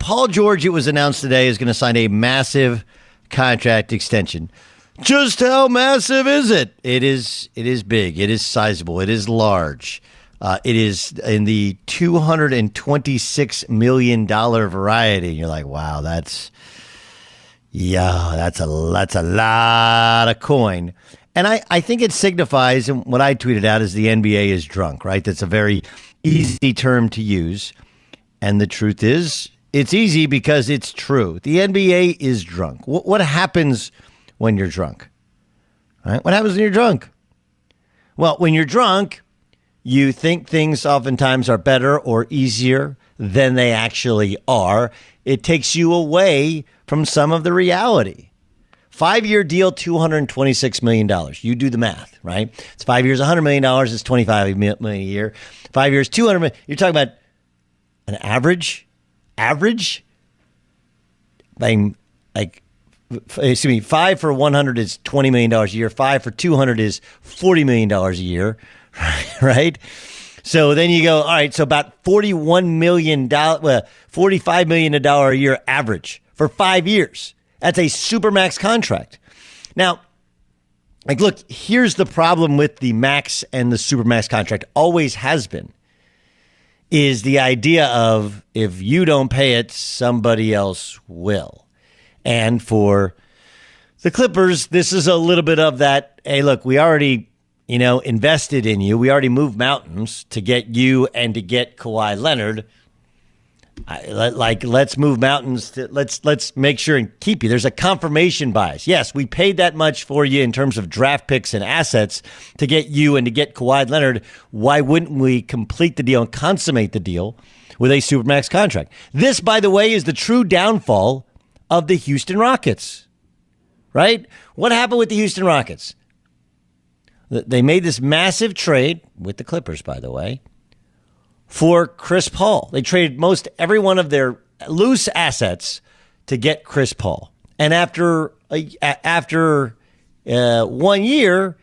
Paul George, it was announced today, is going to sign a massive contract extension. Just how massive is it? It is big. It is sizable. It is large. It is in the $226 million variety. And you're like, wow, that's a lot of coin. And I think it signifies, and what I tweeted out is the NBA is drunk, right? That's a very easy term to use. And the truth is, it's easy because it's true. The NBA is drunk. What happens when you're drunk? Right? What happens when you're drunk? Well, when you're drunk, you think things oftentimes are better or easier than they actually are. It takes you away from some of the reality. 5-year deal, $226 million. You do the math, right? It's 5 years, $100 million. It's $25 million a year. 5 years, $200 million. You're talking about an average, excuse me, 5 for 100 is $20 million a year. 5 for 200 is $40 million a year, right? So then you go, all right, so about $45 million a year average for 5 years. That's a supermax contract. Now, look, here's the problem with the max and the supermax contract, always has been, is the idea of if you don't pay it, somebody else will. And for the Clippers, this is a little bit of that, hey, look, we already, invested in you. We already moved mountains to get you and to get Kawhi Leonard. Let's move mountains. Let's make sure and keep you. There's a confirmation bias. Yes, we paid that much for you in terms of draft picks and assets to get you and to get Kawhi Leonard. Why wouldn't we complete the deal and consummate the deal with a supermax contract? This, by the way, is the true downfall of the Houston Rockets, right? What happened with the Houston Rockets? They made this massive trade with the Clippers, by the way, for Chris Paul. They traded most every one of their loose assets to get Chris Paul. And after 1 year,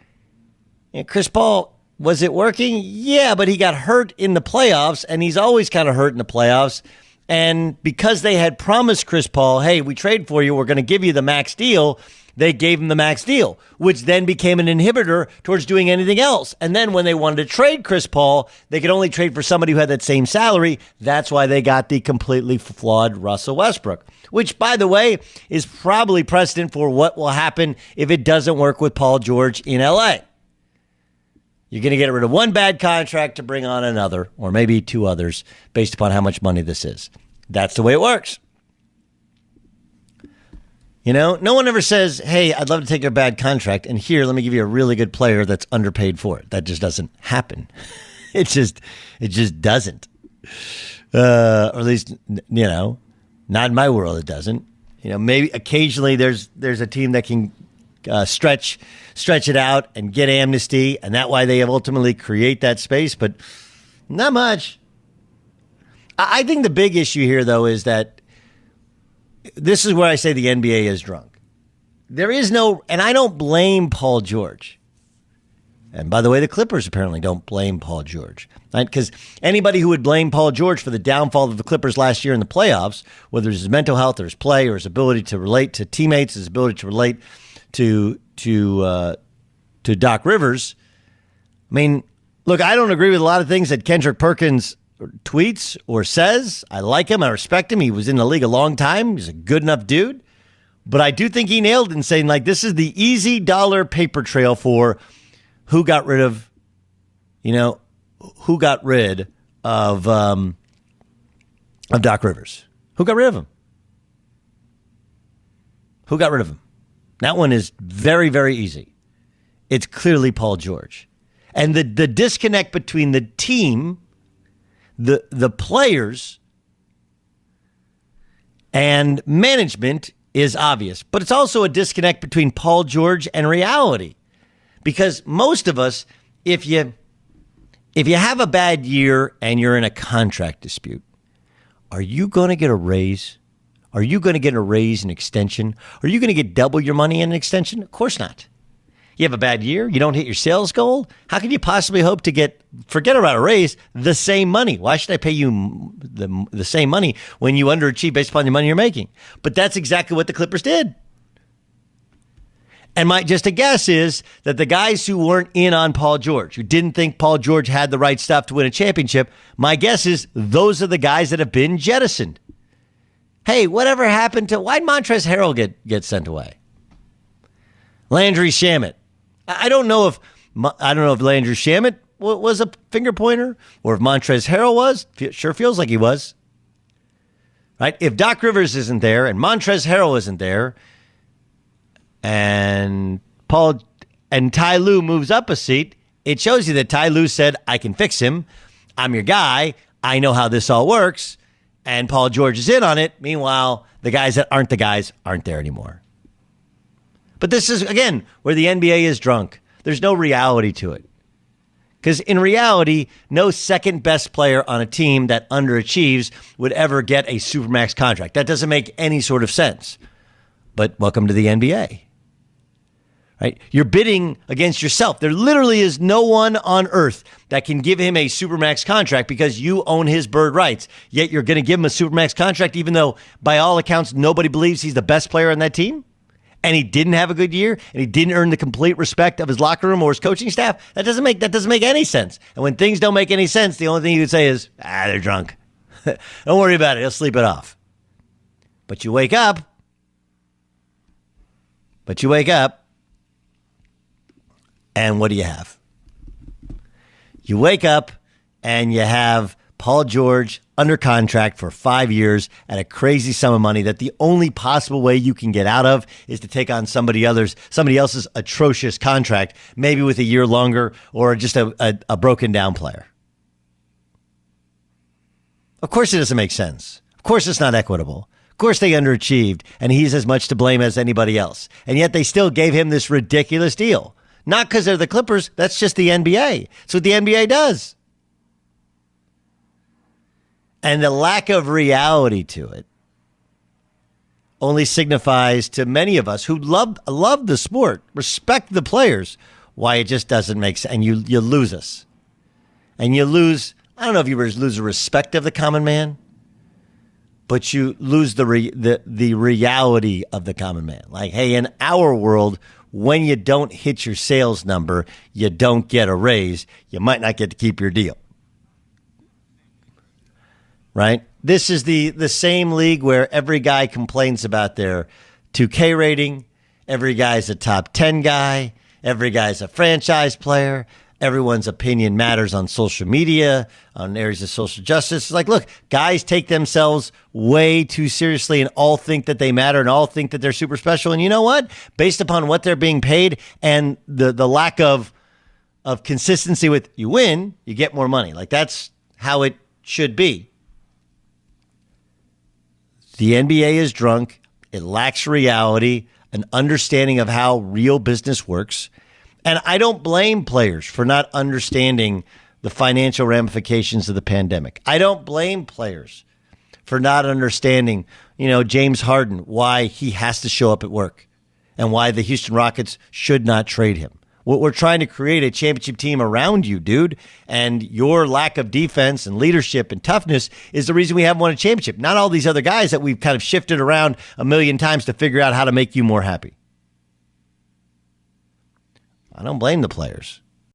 Chris Paul, was it working? Yeah, but he got hurt in the playoffs, and he's always kind of hurt in the playoffs. And because they had promised Chris Paul, hey, we trade for you, we're going to give you the max deal, they gave him the max deal, which then became an inhibitor towards doing anything else. And then when they wanted to trade Chris Paul, they could only trade for somebody who had that same salary. That's why they got the completely flawed Russell Westbrook, which, by the way, is probably precedent for what will happen if it doesn't work with Paul George in LA. You're going to get rid of one bad contract to bring on another, or maybe two others, based upon how much money this is. That's the way it works. No one ever says, hey, I'd love to take a bad contract, and here, let me give you a really good player that's underpaid for it. That just doesn't happen. It just doesn't. Or at least, not in my world, it doesn't. Maybe occasionally there's a team that can stretch it out and get amnesty, and that why they ultimately create that space, but not much. I think the big issue here, though, is that this is where I say the NBA is drunk. There is no, and I don't blame Paul George. And by the way, the Clippers apparently don't blame Paul George, right? Because anybody who would blame Paul George for the downfall of the Clippers last year in the playoffs, whether it's his mental health or his play or his ability to relate to teammates, his ability to relate to Doc Rivers. I mean, look, I don't agree with a lot of things that Kendrick Perkins tweets or says. I like him. I respect him. He was in the league a long time. He's a good enough dude. But I do think he nailed it in saying, this is the easy dollar paper trail for who got rid of, Doc Rivers. Who got rid of him? Who got rid of him? That one is very, very easy. It's clearly Paul George. And the disconnect between the team, the players, and management is obvious. But it's also a disconnect between Paul George and reality. Because most of us, if you have a bad year and you're in a contract dispute, are you going to get a raise? Are you going to get a raise, an extension? Are you going to get double your money in an extension? Of course not. You have a bad year. You don't hit your sales goal. How can you possibly hope to get, forget about a raise, the same money? Why should I pay you the same money when you underachieve based upon the money you're making? But that's exactly what the Clippers did. And my just a guess is that the guys who weren't in on Paul George, who didn't think Paul George had the right stuff to win a championship, my guess is those are the guys that have been jettisoned. Hey, whatever happened to, why'd Montrezl Harrell get sent away? Landry Shamet. I don't know if Landry Shamet was a finger pointer or if Montrezl Harrell was. Sure feels like he was. Right? If Doc Rivers isn't there and Montrezl Harrell isn't there, and Ty Lue moves up a seat, it shows you that Ty Lue said, I can fix him. I'm your guy. I know how this all works. And Paul George is in on it. Meanwhile, the guys that aren't the guys aren't there anymore. But this is, again, where the NBA is drunk. There's no reality to it. Because in reality, no second best player on a team that underachieves would ever get a Supermax contract. That doesn't make any sort of sense. But welcome to the NBA. Right? You're bidding against yourself. There literally is no one on earth that can give him a Supermax contract because you own his bird rights. Yet you're going to give him a Supermax contract even though, by all accounts, nobody believes he's the best player on that team? And he didn't have a good year, and he didn't earn the complete respect of his locker room or his coaching staff? That doesn't make any sense. And when things don't make any sense, the only thing you can say is, they're drunk. Don't worry about it. He'll sleep it off. But you wake up, and what do you have? You wake up and you have Paul George under contract for 5 years at a crazy sum of money that the only possible way you can get out of is to take on somebody else's atrocious contract, maybe with a year longer or just a broken down player. Of course it doesn't make sense. Of course it's not equitable. Of course they underachieved and he's as much to blame as anybody else. And yet they still gave him this ridiculous deal. Not because they're the Clippers. That's just the NBA. That's what the NBA does. And the lack of reality to it only signifies to many of us who love the sport, respect the players, why it just doesn't make sense. And you lose us. And you lose, I don't know if you lose the respect of the common man, but you lose the reality of the common man. Like, hey, in our world, when you don't hit your sales number, you don't get a raise. You might not get to keep your deal. Right? This is the same league where every guy complains about their 2K rating. Every guy's a top 10 guy. Every guy's a franchise player. Everyone's opinion matters on social media, on areas of social justice. It's like, look, guys take themselves way too seriously and all think that they matter and all think that they're super special. And you know what? Based upon what they're being paid and the lack of consistency with you win, you get more money. Like that's how it should be. The NBA is drunk. It lacks reality, an understanding of how real business works. And I don't blame players for not understanding the financial ramifications of the pandemic. I don't blame players for not understanding, James Harden, why he has to show up at work and why the Houston Rockets should not trade him. We're trying to create a championship team around you, dude. And your lack of defense and leadership and toughness is the reason we haven't won a championship. Not all these other guys that we've kind of shifted around a million times to figure out how to make you more happy. I don't blame the players.